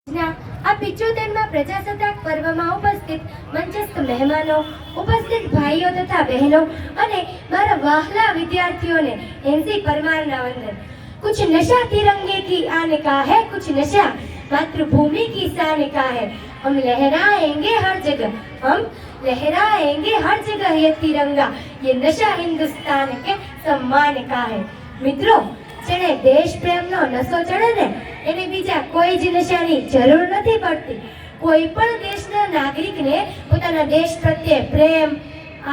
આ 75માં પ્રજાસત્તાક પર્વમાં ઉપસ્થિત મંચસ્થ મહેમાનો, ઉપસ્થિત ભાઈઓ તથા બહેનો અને મારા વહાલા વિદ્યાર્થીઓને એનસી પરમારના વંદન। कुछ नशा तिरंगे की आने का है, कुछ नशा मातृभूमि की शान का है। हम लहराएंगे हर जगह, हम लहराएंगे हर जगह ये तिरंगा, ये नशा हिंदुस्तान के सम्मान का है। मित्रों, જેને દેશ પ્રેમનો નશો ચડે ને એને બીજા કોઈ જ નશાની જરૂર નથી પડતી। કોઈ પણ દેશના નાગરિકને પોતાના દેશ પ્રત્યે પ્રેમ,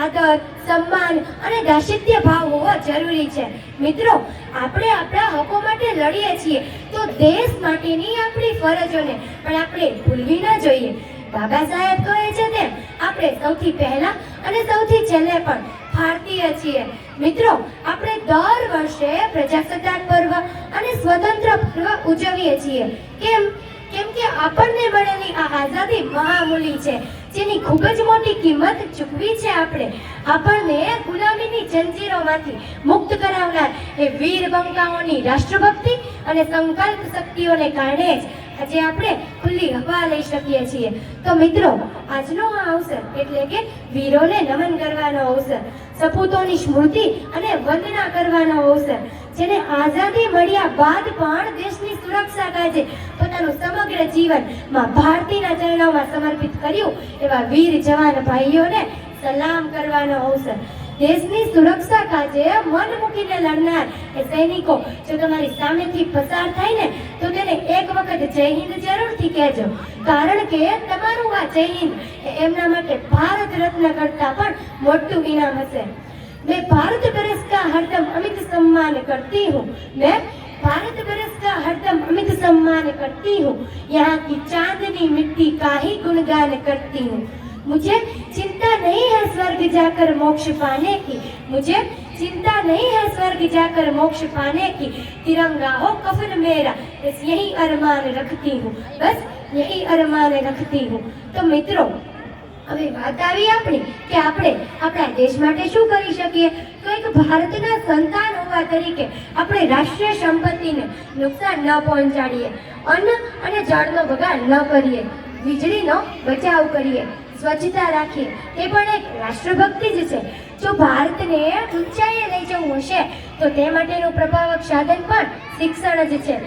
આદર, સન્માન અને દાસિત્ય ભાવ હોવો જરૂરી છે। મિત્રો, આપણે આપણા હકો માટે લડીએ છીએ તો દેશ માટેની આપણી ફરજોને પણ આપણે ભૂલવી ન જોઈએ। બાબા સાહેબ કહે છે તેમ આપણે સૌથી પહેલા અને સૌથી છેલ્લે પણ ભારતીય છીએ। મિત્રો, આપણે દર વર્ષે પ્રજાસત્તાક પર્વ અને સ્વતંત્ર પર્વ ઉજવીએ છીએ। કેમ કે આપણને મળેલી આ આઝાદી મહામૂલી છે, જેની ખૂબ જ મોટી કિંમત ચૂકવી છે આપણે। આપણને ગુલામીની જંજીરોમાંથી મુક્ત કરાવનાર એ વીર બંકાઓની રાષ્ટ્રભક્તિ અને સંકલ્પ શક્તિઓને કારણે જ આજે આપણે ખુલ્લી હવા લઈ શકીએ છીએ। તો મિત્રો, આજનો આ અવસર એટલે કે વીરોને નમન કરવાનો અવસર, સપૂતોની સ્મૃતિ અને વંદના કરવાનો અવસર, જેને આઝાદી મળ્યા બાદ પણ દેશની સુરક્ષા કાજે પોતાનું સમગ્ર જીવન માં ભારતીના ચરણોમાં સમર્પિત કર્યું એવા વીર જવાન ભાઈઓને સલામ કરવાનો અવસર। દેશની સુરક્ષા કાજે મન મૂકીને લડનાર એ સૈનિકો જો તમારી સામેથી પસાર થાય ને તો તેને એક વખત જય હિન્દ જરૂરથી કહેજો, કારણ કે તમારું આ જય હિન્દ એમના માટે ભારત રત્ન કરતા પણ મોટું ઇનામ હશે। मैं भारत बरस का हरदम अमित सम्मान करती हूँ, मैं भारत बरस का हरदम अमित सम्मान करती हूँ, यहाँ की चांदनी मिट्टी का ही गुणगान करती हूँ। मुझे चिंता नहीं है स्वर्ग जाकर मोक्ष पाने की, मुझे चिंता नहीं है स्वर्ग जाकर मोक्ष पाने की, तिरंगा हो कफन मेरा बस यही अरमान रखती हूँ, बस यही अरमान रखती हूँ। तो मित्रों, હવે વાત આવી આપણી કે આપણે આપણા દેશ માટે શું કરી શકીએ। તો એક ભારતના સંતાન હોવા તરીકે આપણે રાષ્ટ્રીય સંપત્તિને નુકસાન ન પહોંચાડીએ, અન્ન અને જળનો બગાડ ન કરીએ, વીજળીનો બચાવ કરીએ, સ્વચ્છતા રાખીએ, એ પણ એક રાષ્ટ્રભક્તિ જ છે। જો ભારતને ઊંચાઈએ લઈ જવું હશે તો તે માટેનું પ્રભાવક સાધન પણ શિક્ષણ જ છે।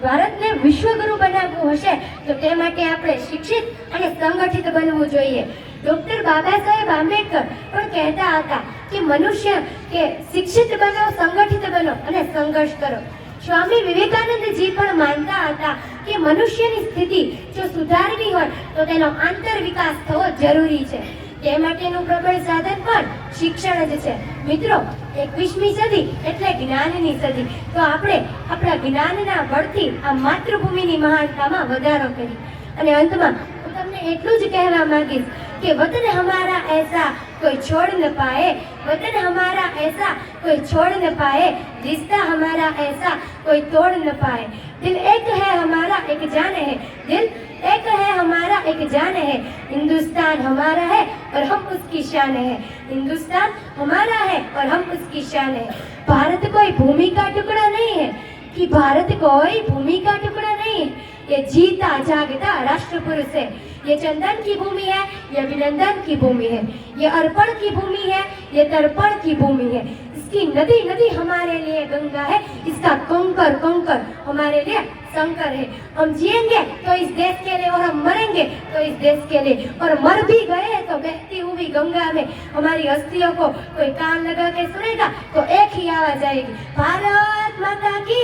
ભારતને વિશ્વગુરુ બનાવવું હશે તો તે માટે આપણે શિક્ષિત અને સંગઠિત બનવું જોઈએ। ડોક્ટર બાબા સાહેબ આંબેડકર પણ કહેતા હતા કે મનુષ્ય કે શિક્ષિત બનો, સંગઠિત બનો અને સંઘર્ષ કરો। સ્વામી વિવેકાનંદજી પણ માનતા હતા કે મનુષ્યની સ્થિતિ જો સુધારવી હોય તો તેનો આંતર વિકાસ થવો જરૂરી છે, તે માટેનું પ્રબળ સાધન પણ શિક્ષણ જ છે। મિત્રો, 21મી સદી એટલે જ્ઞાનની સદી, તો આપણે આપણા જ્ઞાનના બળથી આ માતૃભૂમિની મહાનતામાં વધારો કરી। અને અંતમાં હું તમને એટલું જ કહેવા માંગીશ કે વતન હમારા ऐसा कोई छोड़ न पाए, वतन हमारा ऐसा कोई छोड़ न पाए, रिश्ता हमारा ऐसा कोई तोड़ न पाए। दिल एक है हमारा एक जान है, दिल एक है हमारा एक जान है, हिंदुस्तान हमारा है और हम उसकी शान है, हिंदुस्तान हमारा है और हम उसकी शान है। भारत कोई भूमि का टुकड़ा नहीं है, कि भारत कोई भूमि का टुकड़ा नहीं है, ये जीता जागता राष्ट्र पुरुष है। ये चंदन की भूमि है, ये अभिनंदन की भूमि है, ये अर्पण की भूमि है, ये तर्पण की भूमि है। इसकी नदी नदी हमारे लिए गंगा है, इसका कंकर कंकर हमारे लिए शंकर है। हम जिएंगे तो इस देश के लिए और हम मरेंगे तो इस देश के लिए, और मर भी गए तो बहती हुई गंगा में हमारी अस्थियों को कोई कान लगा के सुनेगा तो एक ही आवाज आएगी, भारत माता की,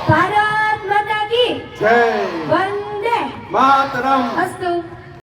भारत माता की जय, वंदे मातरम। अस्तु।